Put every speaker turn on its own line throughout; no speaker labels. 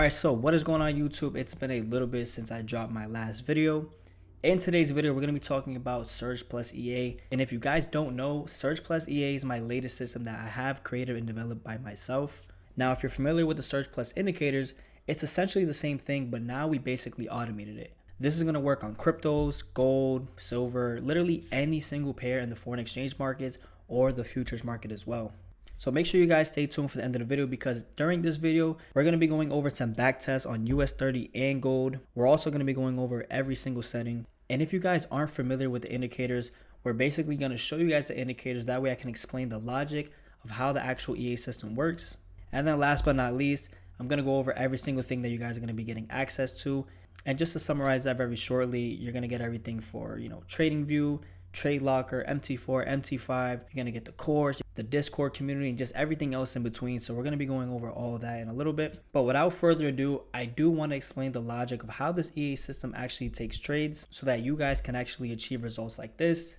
Alright, so what is going on YouTube? It's been a little bit since I dropped my last video. In today's video, we're going to be talking about Surge Plus EA. And if you guys don't know, Surge Plus EA is my latest system that I have created and developed by myself. Now, if you're familiar with the Surge Plus indicators, it's essentially the same thing, but now we basically automated it. This is going to work on cryptos, gold, silver, literally any single pair in the foreign exchange markets or the futures market as well. So make sure you guys stay tuned for the end of the video, because during this video, we're going to be going over some back tests on US30 and gold. We're also going to be going over every single setting. And if you guys aren't familiar with the indicators, we're basically going to show you guys the indicators. That way I can explain the logic of how the actual EA system works. And then last but not least, I'm going to go over every single thing that you guys are going to be getting access to. And just to summarize that very shortly, you're going to get everything for, TradingView, Trade Locker, MT4, MT5. You're going to get the course, the Discord community, and just everything else in between. So we're going to be going over all of that in a little bit. But without further ado, I do want to explain the logic of how this EA system actually takes trades so that you guys can actually achieve results like this,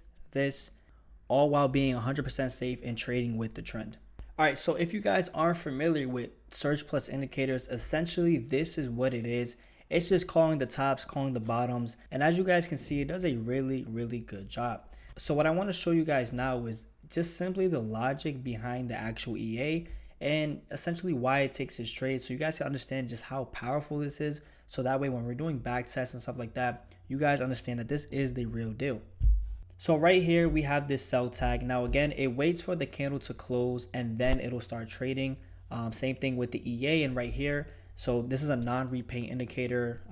all while being 100% safe and trading with the trend. All right, so if you guys aren't familiar with Surge Plus indicators, essentially this is what it is. It's just calling the tops, calling the bottoms. And as you guys can see, it does a really, really good job. So what I want to show you guys now is just simply the logic behind the actual EA and essentially why it takes its trade, so you guys can understand just how powerful this is. So that way when we're doing back tests and stuff like that, you guys understand that this is the real deal. So right here, we have this sell tag. Now again, it waits for the candle to close and then it'll start trading. Same thing with the EA and right here. So this is a non-repaint indicator,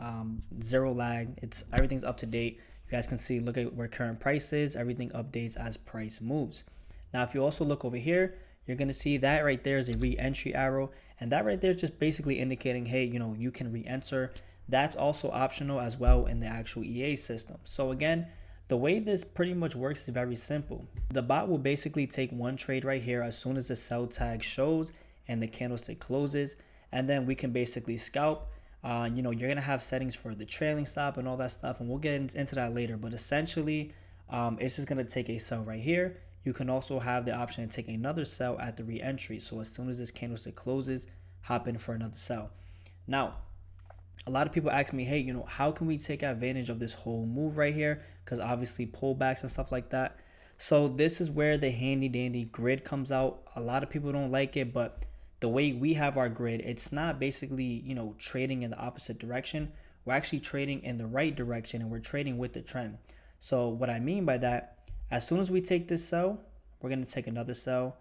zero lag. Everything's up to date. You guys can see, look at where current price is. Everything updates as price moves. Now, if you also look over here, you're going to see that right there is a re-entry arrow. And that right there is just basically indicating, hey, you can re-enter. That's also optional as well in the actual EA system. So again, the way this pretty much works is very simple. The bot will basically take one trade right here as soon as the sell tag shows and the candlestick closes. And then we can basically scalp. You're going to have settings for the trailing stop and all that stuff. And we'll get into that later. But essentially, it's just going to take a sell right here. You can also have the option to take another sell at the re-entry. So as soon as this candlestick closes, hop in for another sell. Now, a lot of people ask me, hey, how can we take advantage of this whole move right here? Because obviously pullbacks and stuff like that. So this is where the handy dandy grid comes out. A lot of people don't like it, but the way we have our grid, it's not basically, trading in the opposite direction. We're actually trading in the right direction and we're trading with the trend. So what I mean by that, as soon as we take this sell, we're going to take another sell.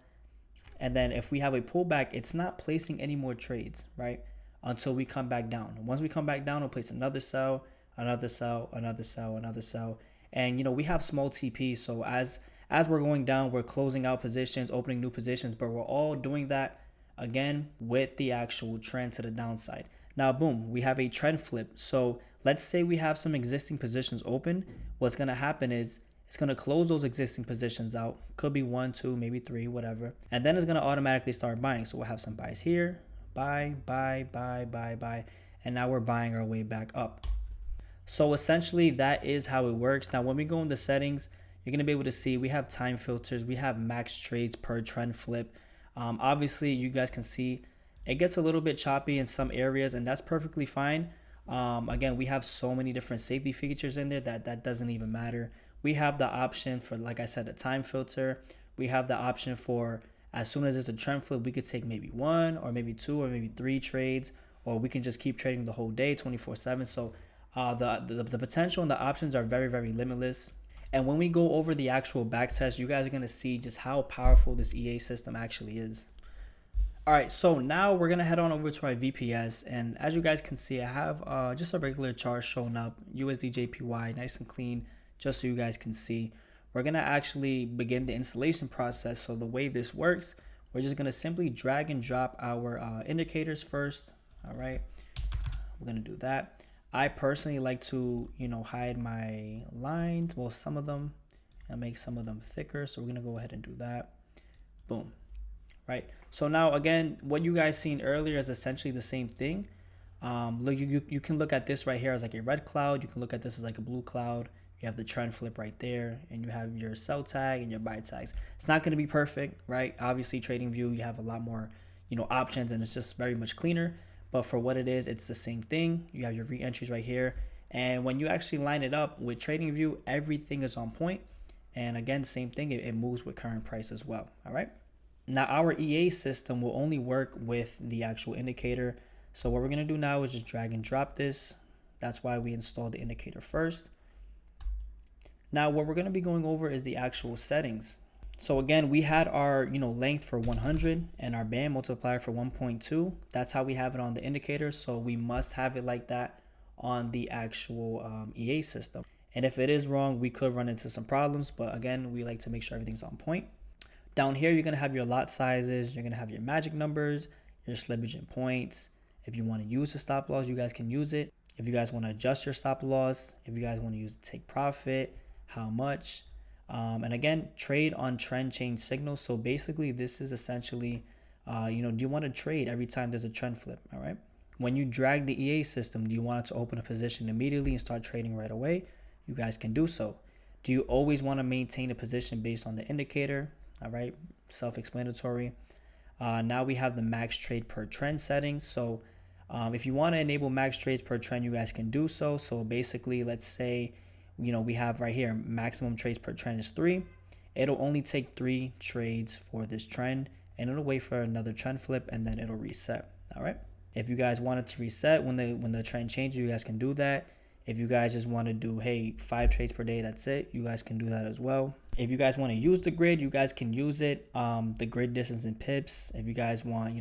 And then if we have a pullback, it's not placing any more trades, right? Until we come back down. Once we come back down, we'll place another sell, another sell, another sell, another sell. And, we have small TP. So as we're going down, we're closing out positions, opening new positions, but we're all doing that again with the actual trend to the downside. Now, boom, we have a trend flip. So let's say we have some existing positions open. What's going to happen is it's going to close those existing positions out. Could be 1, 2, maybe 3, whatever. And then it's going to automatically start buying. So we'll have some buys here, buy. And now we're buying our way back up. So essentially that is how it works. Now, when we go into settings, you're going to be able to see we have time filters. We have max trades per trend flip. Obviously, you guys can see it gets a little bit choppy in some areas, and that's perfectly fine. Again, we have so many different safety features in there that doesn't even matter. We have the option for, like I said, the time filter. We have the option for, as soon as it's a trend flip, we could take maybe 1 or maybe 2 or maybe 3 trades, or we can just keep trading the whole day 24/7. So the potential and the options are very, very limitless. And when we go over the actual back test, you guys are going to see just how powerful this EA system actually is. All right, so now we're going to head on over to our VPS. And as you guys can see, I have just a regular chart showing up, USD/JPY, nice and clean, just so you guys can see. We're going to actually begin the installation process. So the way this works, we're just going to simply drag and drop our indicators first. All right, we're going to do that. I personally like to, hide my lines, well, some of them, and make some of them thicker. So we're going to go ahead and do that. Boom. Right. So now, again, what you guys seen earlier is essentially the same thing. Look, you can look at this right here as like a red cloud. You can look at this as like a blue cloud. You have the trend flip right there, and you have your sell tag and your buy tags. It's not going to be perfect, right? Obviously, TradingView, you have a lot more, options, and it's just very much cleaner. but for what it is, it's the same thing. You have your re-entries right here. And when you actually line it up with TradingView, everything is on point. And again, same thing, it moves with current price as well. All right. Now our EA system will only work with the actual indicator. So what we're going to do now is just drag and drop this. That's why we installed the indicator first. Now what we're going to be going over is the actual settings. So again, we had our length for 100 and our band multiplier for 1.2. That's how we have it on the indicator. So we must have it like that on the actual EA system. And if it is wrong, we could run into some problems. But again, we like to make sure everything's on point. Down here, you're going to have your lot sizes. You're going to have your magic numbers, your slippage and points. If you want to use the stop loss, you guys can use it. If you guys want to adjust your stop loss, if you guys want to use take profit, how much. And again, trade on trend change signals. So basically, this is essentially, do you want to trade every time there's a trend flip? All right. When you drag the EA system, do you want it to open a position immediately and start trading right away? You guys can do so. Do you always want to maintain a position based on the indicator? All right, self-explanatory. Now we have the max trade per trend settings. So if you want to enable max trades per trend, you guys can do so. So basically, let's say, we have right here, maximum trades per trend is 3. It'll only take 3 trades for this trend, and it'll wait for another trend flip, and then it'll reset. All right. If you guys wanted to reset when the trend changes, you guys can do that. If you guys just want to do, hey, 5 trades per day, that's it, you guys can do that as well. If you guys want to use the grid, you guys can use it. The grid distance in pips. If you guys want,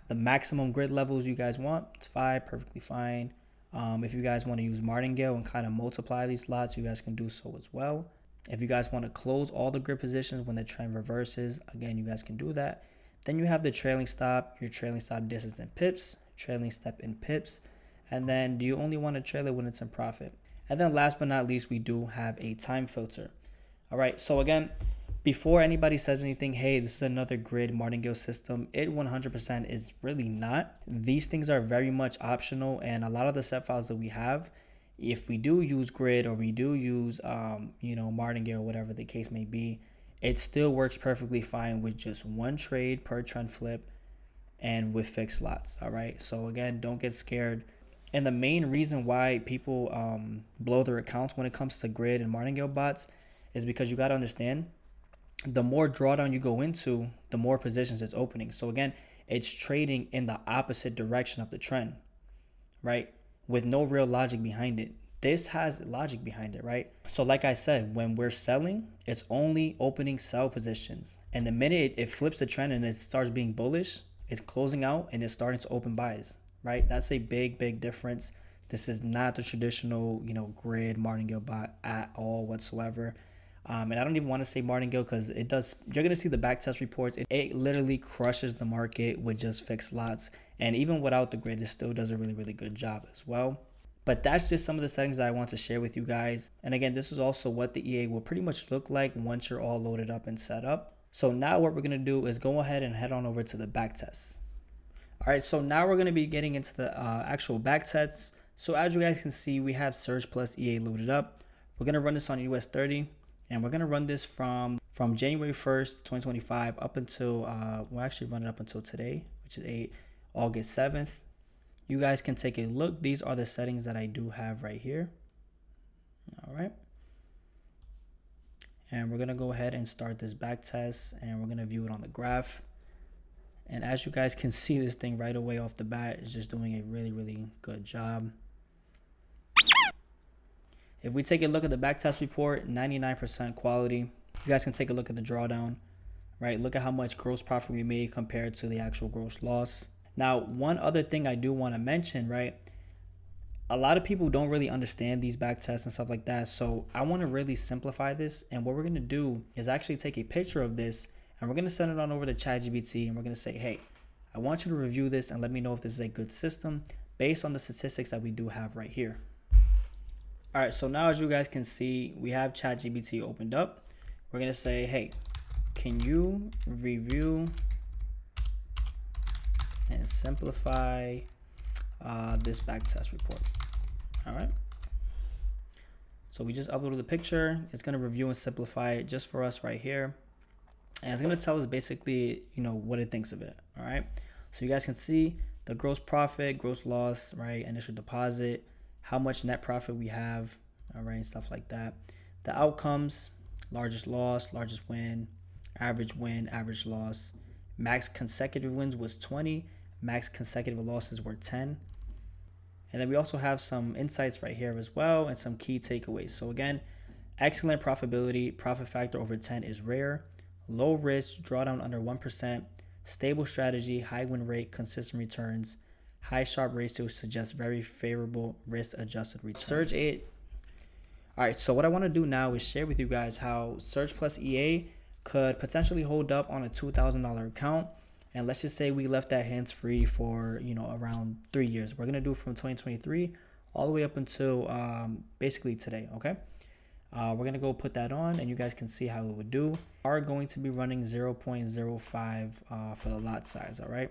the maximum grid levels you guys want, it's 5, perfectly fine. If you guys want to use martingale and kind of multiply these lots, you guys can do so as well. If you guys want to close all the grid positions when the trend reverses, again, you guys can do that. Then you have the trailing stop, your trailing stop distance in pips, trailing step in pips. And then do you only want to trail it when it's in profit? And then last but not least, we do have a time filter. All right, so again, before anybody says anything, hey, this is another grid martingale system, it 100% is really not. These things are very much optional, and a lot of the set files that we have, if we do use grid or we do use, martingale, whatever the case may be, it still works perfectly fine with just 1 trade per trend flip and with fixed lots. All right, so again, don't get scared. And the main reason why people blow their accounts when it comes to grid and martingale bots is because you got to understand, the more drawdown you go into, the more positions it's opening. So again, it's trading in the opposite direction of the trend, right? With no real logic behind it. This has logic behind it, right? So like I said, when we're selling, it's only opening sell positions. And the minute it flips the trend and it starts being bullish, it's closing out and it's starting to open buys. Right, that's a big difference. This is not the traditional, grid martingale bot at all whatsoever. And I don't even want to say martingale because it does. You're gonna see the backtest reports. It literally crushes the market with just fixed lots, and even without the grid, it still does a really good job as well. But that's just some of the settings that I want to share with you guys. And again, this is also what the EA will pretty much look like once you're all loaded up and set up. So now what we're gonna do is go ahead and head on over to the backtest. All right, so now we're going to be getting into the actual back tests. So as you guys can see, we have Surge Plus EA loaded up. We're going to run this on US 30, and we're going to run this from January 1st, 2025 up until, we'll actually run it up until today, which is August 7th. You guys can take a look. These are the settings that I do have right here. All right. And we're going to go ahead and start this back test, and we're going to view it on the graph. And as you guys can see, this thing right away off the bat is just doing a really good job. If we take a look at the backtest report, 99% quality. You guys can take a look at the drawdown, right? Look at how much gross profit we made compared to the actual gross loss. Now, one other thing I do want to mention, right? A lot of people don't really understand these backtests and stuff like that. So I want to really simplify this. And what we're going to do is actually take a picture of this, and we're going to send it on over to ChatGPT, and we're going to say, hey, I want you to review this and let me know if this is a good system based on the statistics that we do have right here. All right, so now as you guys can see, we have ChatGPT opened up. We're going to say, hey, can you review and simplify this backtest report? All right. So we just uploaded the picture. It's going to review and simplify it just for us right here. And it's going to tell us basically, what it thinks of it. All right. So you guys can see the gross profit, gross loss, right? Initial deposit, how much net profit we have, all right, and stuff like that. The outcomes, largest loss, largest win, average loss. Max consecutive wins was 20. Max consecutive losses were 10. And then we also have some insights right here as well and some key takeaways. So again, excellent profitability, profit factor over 10 is rare. Low risk, drawdown under 1%. Stable strategy, high win rate, consistent returns. High Sharpe ratio suggests very favorable risk-adjusted returns. Surge 8. All right, so what I want to do now is share with you guys how Surge Plus EA could potentially hold up on a $2,000 account. And let's just say we left that hands-free for, around 3 years. We're going to do from 2023 all the way up until basically today, okay? We're going to go put that on, and you guys can see how it would do. We are going to be running 0.05 for the lot size, all right?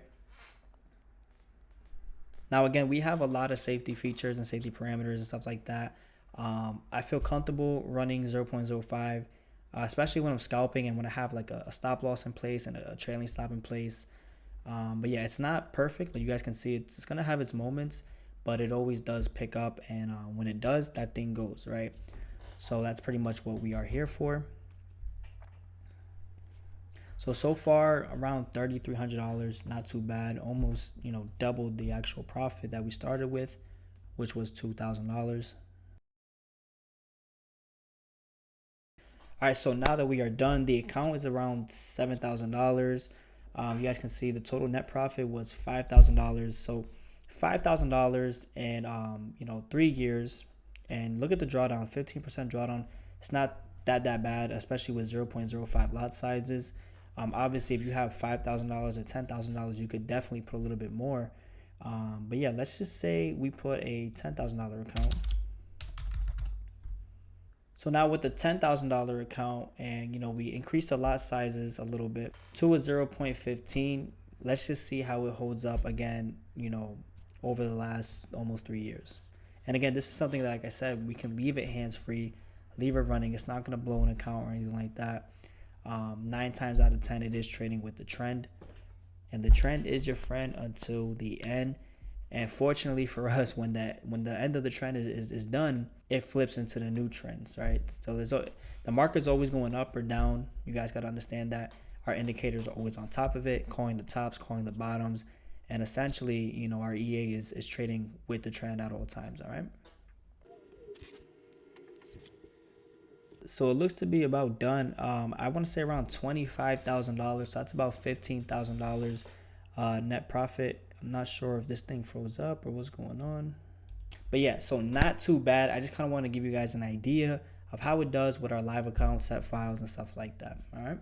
Now, again, we have a lot of safety features and safety parameters and stuff like that. I feel comfortable running 0.05, especially when I'm scalping and when I have like a stop loss in place and a trailing stop in place. But yeah, it's not perfect. Like you guys can see, it's going to have its moments, but it always does pick up. And when it does, that thing goes, right? So that's pretty much what we are here for. So far around $3,300, not too bad. Almost, doubled the actual profit that we started with, which was $2,000. All right, so now that we are done, the account is around $7,000. You guys can see the total net profit was $5,000. So $5,000 in 3 years, and look at the drawdown, 15% drawdown. It's not that bad, especially with 0.05 lot sizes. Obviously, if you have $5,000 or $10,000, you could definitely put a little bit more. But yeah, let's just say we put a $10,000 account. So now with the $10,000 account, and we increased the lot sizes a little bit to a 0.15. Let's just see how it holds up again, over the last almost 3 years. And again, this is something that, like I said, we can leave it hands-free, leave it running. It's not going to blow an account or anything like that. 9 times out of 10, it is trading with the trend. And the trend is your friend until the end. And fortunately for us, when the end of the trend is done, it flips into the new trends, right? So the market's always going up or down. You guys got to understand that. Our indicators are always on top of it, calling the tops, calling the bottoms. And essentially, our EA is trading with the trend at all times, all right? So it looks to be about done. I want to say around $25,000. So that's about $15,000 net profit. I'm not sure if this thing froze up or what's going on. But yeah, so not too bad. I just kind of want to give you guys an idea of how it does with our live account, set files, and stuff like that, all right?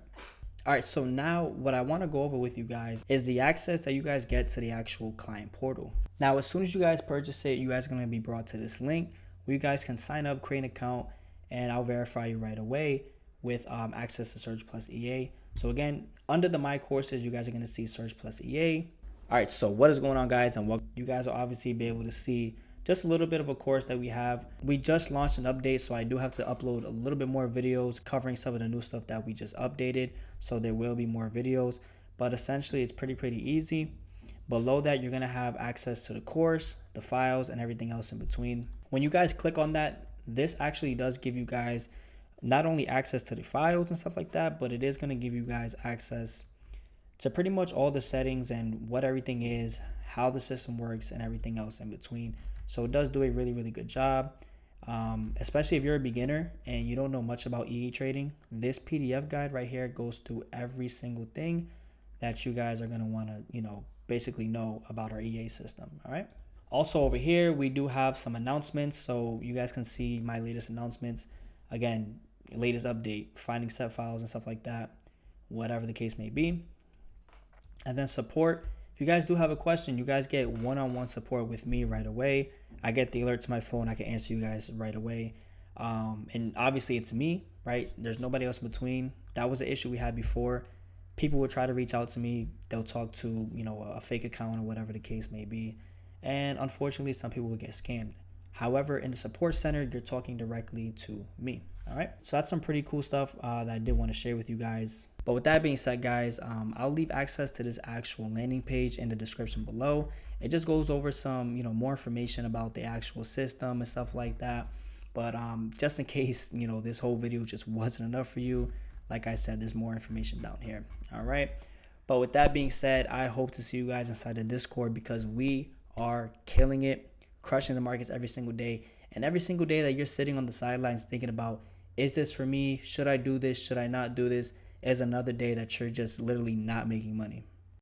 All right, so now what I want to go over with you guys is the access that you guys get to the actual client portal. Now, as soon as you guys purchase it, you guys are going to be brought to this link where you guys can sign up, create an account, and I'll verify you right away with access to Surge Plus EA. So again, under the My Courses, you guys are going to see Surge Plus EA. All right, so what is going on, guys? And what you guys will obviously be able to see just a little bit of a course that we have. We just launched an update, so I do have to upload a little bit more videos covering some of the new stuff that we just updated. So there will be more videos, but essentially it's pretty easy. Below that, you're gonna have access to the course, the files, and everything else in between. When you guys click on that, this actually does give you guys not only access to the files and stuff like that, but it is gonna give you guys access to pretty much all the settings and what everything is, how the system works, and everything else in between. So it does do a really good job, especially if you're a beginner and you don't know much about EA trading. This PDF guide right here goes through every single thing that you guys are going to want to, basically know about our EA system. All right. Also over here, we do have some announcements. So you guys can see my latest announcements. Again, latest update, finding set files and stuff like that, whatever the case may be. And then support. If you guys do have a question, you guys get one-on-one support with me right away. I get the alert to my phone. I can answer you guys right away. And obviously it's me, right? There's nobody else in between. That was an issue we had before. People would try to reach out to me. They'll talk to, a fake account or whatever the case may be. And unfortunately, some people would get scammed. However, in the support center, you're talking directly to me. All right. So that's some pretty cool stuff that I did want to share with you guys. But with that being said, guys, I'll leave access to this actual landing page in the description below. It just goes over some, more information about the actual system and stuff like that. But just in case, this whole video just wasn't enough for you, like I said, there's more information down here. All right. But with that being said, I hope to see you guys inside the Discord, because we are killing it, crushing the markets every single day. And every single day that you're sitting on the sidelines thinking about, is this for me? Should I do this? Should I not do this? Is another day that you're just literally not making money.